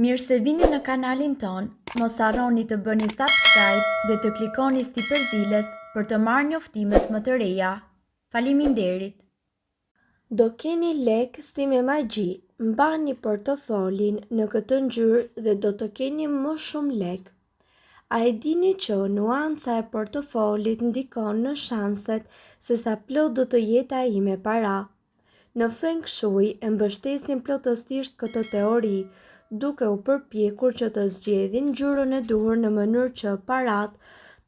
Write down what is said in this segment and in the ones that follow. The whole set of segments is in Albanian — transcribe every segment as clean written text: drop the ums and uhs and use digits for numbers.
Mirë se vini në kanalin ton, mos harroni të bëni subscribe dhe të klikoni si përzieles për të marrë njoftimet më të reja. Faleminderit! Do keni lek si me magji, mbani portofolin në këtë ngjyrë dhe do të keni më shumë lek. A e dini që nuanca e portofolit ndikon në shanset se sa plot do të jetë ai me para? Në Feng Shui e mbështesin plotësisht këtë teori, duke u përpjekur që të zgjedhin ngjyrën e duhur në mënyrë që parat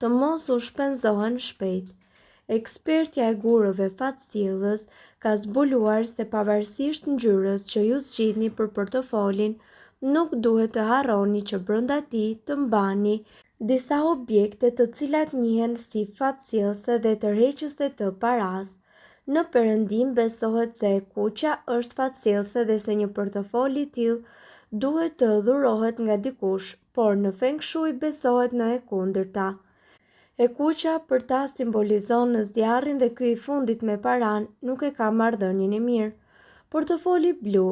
të mos u shpenzohen shpejt. Ekspertja e gurëve fatësjellës ka zbuluar se pavarësisht ngjyrës që ju zgjidhni për portofolin, nuk duhet të harroni që brenda tij të mbani disa objekte të cilat njihen si fatësjellëse dhe tërheqëse të paras. Në perëndim besohet se e kuqja është fatësjellëse dhe se një portofol i tillë duhet të dhurohet nga dikush, por në Feng Shui besohet në e kundërta. E kuqja për ta simbolizon në zjarrin dhe ky i fundit me paran nuk e ka marrëdhënien e mirë. Portofoli blu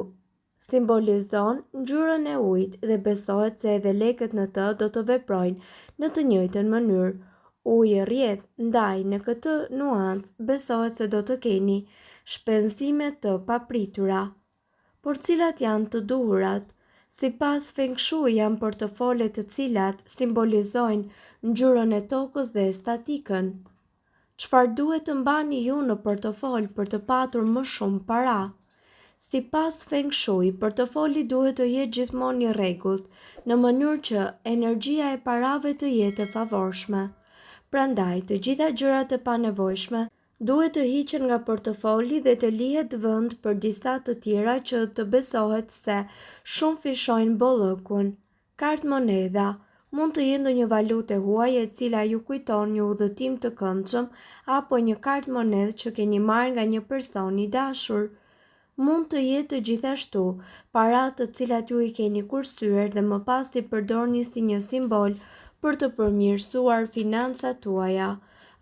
simbolizon ngjyrën e ujit dhe besohet se edhe lekët në të do të veprojnë në të njëjtën mënyrë. Uji rrjedh, ndaj në këtë nuancë besohet se do të keni shpenzime të papritura. Por cilat janë të duhurat? Sipas Feng Shui janë portofole të cilat simbolizojnë ngjyrën e tokës dhe statikën. Çfarë duhet të mbani ju në portofol për të patur më shumë para? Sipas Feng Shui, portofoli duhet të jetë gjithmonë i rregullt, në mënyrë që energjia e parave të jetë e favorshme. Prandaj, të gjitha gjërat e panevojshme duhet të hiqen nga portofoli dhe të lihet vend për disa të tjera që të besohet se shumë fishojnë bollëkun. Kartë monedha mund të jetë ndonjë valutë huaj e cila ju kujton një udhëtim të këndshëm apo një kartë monedhë që keni marrë nga një person i dashur. Mund të jetë të gjithashtu paratë të cilat ju i keni kursyer dhe më pas i përdorni si një simbol për të përmirësuar financat tuaja.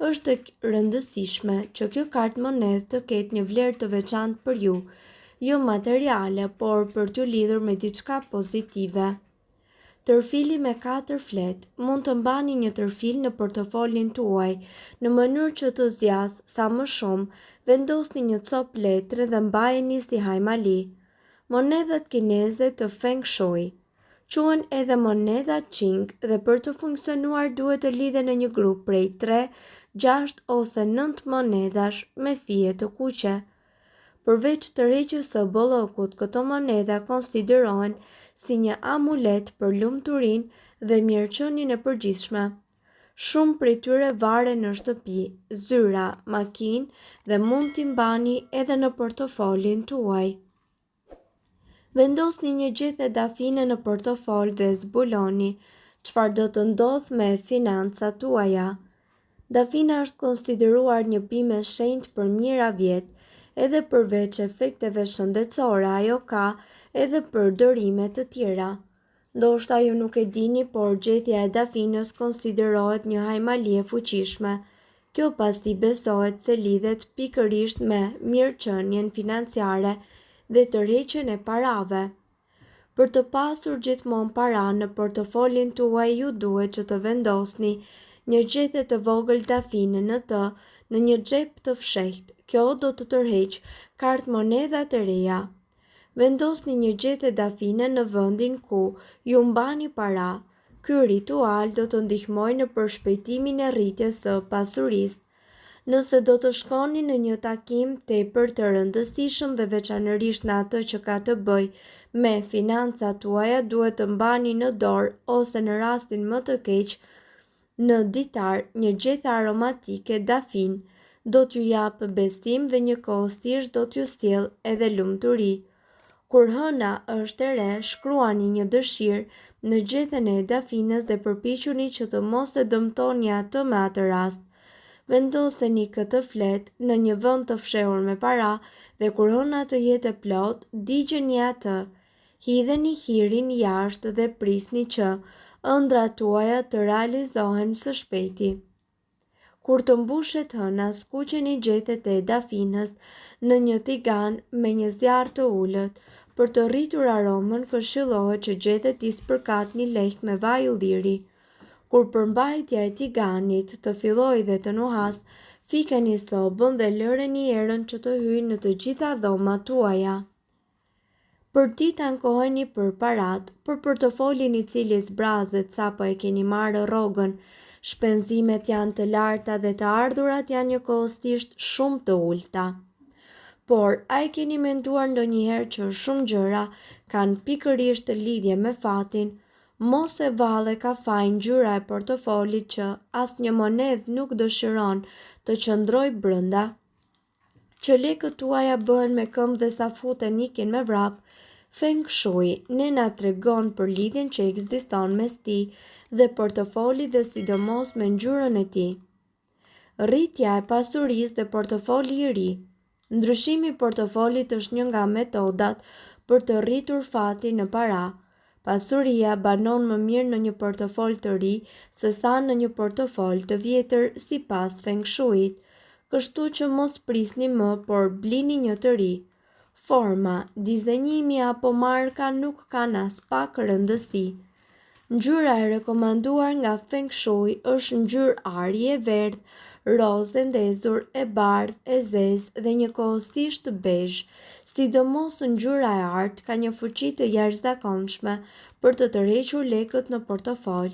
Është e rëndësishme që kjo kartë monedhë të ketë një vlerë të veçantë për ju, jo materiale, por për t'ju lidhur me diçka pozitive. Tërfili me 4 flet. Mund të mbani një tërfil në portofolin tuaj në mënyrë që të zjas sa më shumë. Vendosni një copë letre dhe mbajeni si hajmali. Monedhat kineze të Feng Shui quhen edhe monedha Qing dhe për të funksionuar duhet të lidhen në një grup prej 3, 6 ose 9 monedhash me fije të kuqe. Përveç tërheqjes së bollokut, këto monedha konsiderohen si një amulet për lumturinë dhe mirëqenien e përgjithshme. Shumë prej tyre varen në shtëpi, zyra, makinë dhe mund t'i mbani edhe në portofolin tuaj. Vendosni një gjethe dafine në portofol dhe zbuloni çfarë do të ndodhë me financat tuaja. Dafina është konsideruar një pimë e shenjtë për mijëra vjet, edhe përveç efekteve shëndetësore ajo ka edhe përdorime të tjera. Ndoshta ju nuk e dini, por gjetja e dafinës konsiderohet një hajmali e fuqishme. Kjo pasi besohet se lidhet pikërisht me mirëqenien financiare dhe tërheqjen e parave. Për të pasur gjithmonë para në portofolin tuaj ju duhet që të vendosni një gjethe të vogël dafine në të në një xhep të fshehtë. Kjo do të tërheqë kartë monedha të reja. Vendosni një gjethe dafine në vendin ku ju mbani para. Ky ritual do të ndihmojë në përshpejtimin e rritjes së pasurisë. Nëse do të shkoni në një takim tepër të rëndësishëm dhe veçanërisht në atë që ka të bëjë me financat tuaja, duhet të mbani në dorë ose në rastin më të keq në ditar një gjethe aromatike dafin. Do t'ju jap besim dhe njëkohësisht do t'ju sjellë edhe lumturi. Kur hëna është e re, shkruani një dëshirë në gjethen e dafinës dhe përpiquni që të mos e dëmtoni atë me atë rast. Vendoseni këtë flet në një vend të fshehur me para dhe kur hëna të jetë e plot, digjeni atë. Hidheni hirin jashtë dhe prisni që ëndrat tuaja të realizohen së shpejti. Kur të mbushet hëna, skuqeni gjethet e dafinës në një tigan me një zjarr të ulët, Për të rritur aromën, këshillohet që gjethet t'i spërkatni lehtë me vaj ulliri. Kur përmbajtja e tiganit të fillojë dhe të nuhas, fikeni sobën dhe lëreni erën që të hyjë në të gjitha dhomat tuaja. Për ditë ankoheni për parat, për portofolin i cili zbrazet sapo e keni marrë rrogën, shpenzimet janë të larta dhe të ardhurat janë njëkohësisht shumë të ulta. Por, a e keni menduar ndonjëherë që shumë gjëra kanë pikërisht lidhje me fatin? Mos e valle ka fajin ngjyra e portofolit që asnjë monedhë nuk dëshiron të qëndrojë brenda, që lekët tuaja bëhen me këmbë dhe sa futen ikin me vrap. Feng Shui ne na tregon për lidhjen që ekziston mes tij dhe portofolit dhe sidomos me ngjyrën e tij. Rritja e pasurisë dhe portofoli i ri. Ndryshimi i portofolit është një nga metodat për të rritur fatin në para. Pasuria banon më mirë në një portofol të ri sesa në një portofol të vjetër sipas Feng Shuit, kështu që mos prisni më, por blini një të ri. Forma, dizenjimi apo marka nuk kanë as pak rëndësi. Ngjyra e rekomanduar nga Feng Shui është ngjyrë ari e verdh, rozë e ndezur, e bardhë, e zezë dhe njëkohësisht bezh. Sidomos ngjyra e artë ka një fuqi të jashtëzakonshme për të tërhequr lekët në portofol.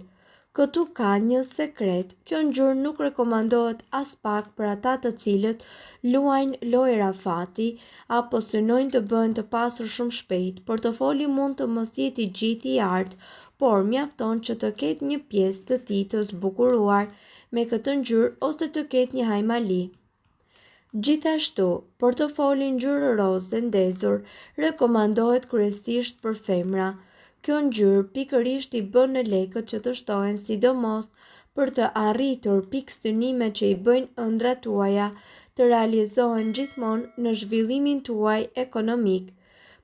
Këtu ka një sekret, kjo ngjyrë nuk rekomandohet as pak për ata të cilët luajnë lojra fati apo synojnë të bëhen të pasur shumë shpejt. Portofoli mund të mos jetë i gjithë i artë, por mjafton që të ketë një pjesë të tij të zbukuruar me këtë ngjyrë ose të ketë një hajmali. Gjithashtu, portofoli ngjyrë rozë e ndezur rekomandohet kryesisht për femra. Kjo ngjyrë pikërisht i bën në lekët që të shtohen, sidomos për të arritur pikë synimet që i bëjnë ëndrat tuaja të realizohen gjithmonë në zhvillimin tuaj ekonomik.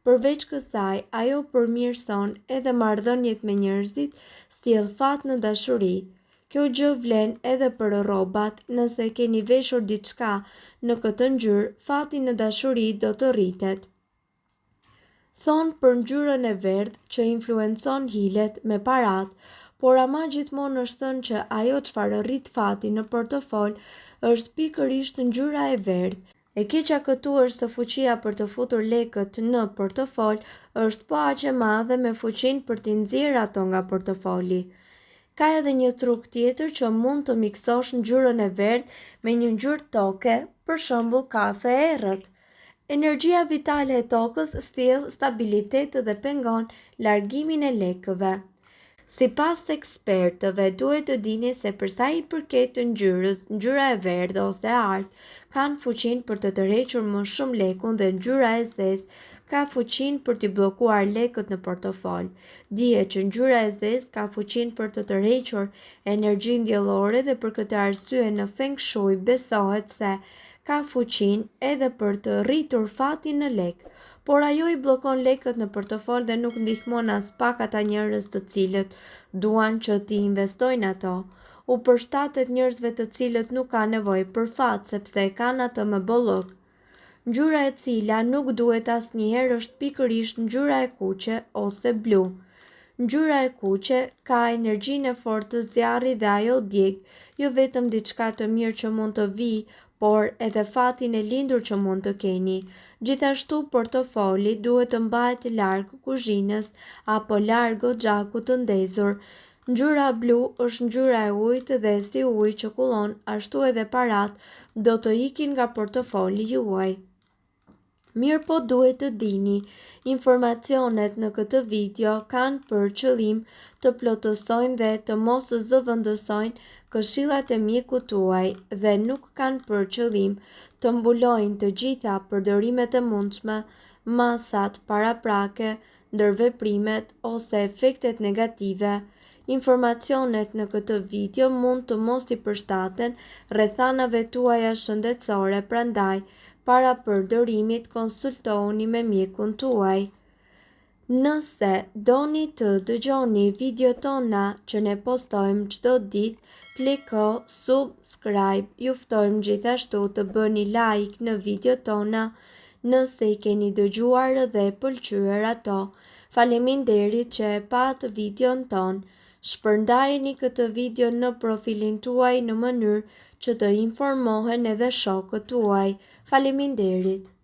Përveç kësaj, ajo përmirëson edhe marrëdhëniet me njerëzit, sjell fat në dashuri. Kjo gjë vlen edhe për rrobat, nëse keni veshur diçka në këtë ngjyrë, fati në dashuri do të rritet. Thonë për ngjyrën e verdhë që influencon hilet me parat, por ama gjithmonë është thënë që ajo çfarë rrit fatin në portofol është pikërisht ngjyra e verdhë. E keqja këtu është se fuqia për të futur lekët në portofol është po aq e madhe me fuqinë për t'i nxjerrë ato nga portofoli. Ka edhe një truk tjetër që mund të miksosh ngjyrën e verdhë me një ngjyrë toke, për shembull kafe e errët. Energjia vitale e tokës sjell stabilitet dhe pengon largimin e lekëve. Sipas ekspertëve, duhet të dini se për sa i përket të ngjyrës, ngjyra e verdhë ose e artë kanë fuqinë për të tërhequr më shumë lekun dhe ngjyra e zezë ka fuqinë për t'i bllokuar lekët në portofol. Dihet që ngjyra e zezë ka fuqinë për të tërhequr energjinë diellore dhe për këtë arsye në Feng Shui besohet se ka fuqinë edhe për të rritur fatin në lek, por ajo i bllokon lekët në portofol dhe nuk ndihmon as pak ata njerëz të cilët duan që t'i investojnë ato. U përshtatet njerëzve të cilët nuk kanë nevojë për fat sepse e kanë atë me bollok. Ngjyra e cila nuk duhet asnjëherë është pikërisht ngjyra e kuqe ose blu. Ngjyra e kuqe ka energjinë e fortë të zjarrit dhe ajo djeg jo vetëm diçka të mirë që mund të vijë, por edhe fatin e lindur që mund të keni. Gjithashtu portofoli duhet të mbahet larg kuzhinës apo larg xhakut të ndezur. Ngjyra blu është ngjyra e ujit dhe si uji qëkullon, ashtu edhe parat do të ikin nga portofoli juaj. Mirë po duhet të dini, informacionet në këtë video kanë për qëllim të plotësojnë dhe të mos zëvendësojnë këshillat e mjekut tuaj dhe nuk kanë për qëllim të mbulojnë të gjitha përdorimet e mundshme, masat paraprake, ndërveprimet ose efektet negative. Informacionet në këtë video mund të mos i përshtaten rrethanave tuaja shëndetësore, prandaj para përdorimit konsultohuni me mjekun tuaj. Nëse doni të dëgjoni video tona që ne postojmë çdo ditë, kliko subscribe. Ju ftojmë gjithashtu të bëni like në video tona, Nëse i keni dëgjuar dhe pëlqyer ato, faleminderit që e pat videon ton. Shpërndajeni këtë video në profilin tuaj në mënyrë që të informohen edhe shokët tuaj. Faleminderit.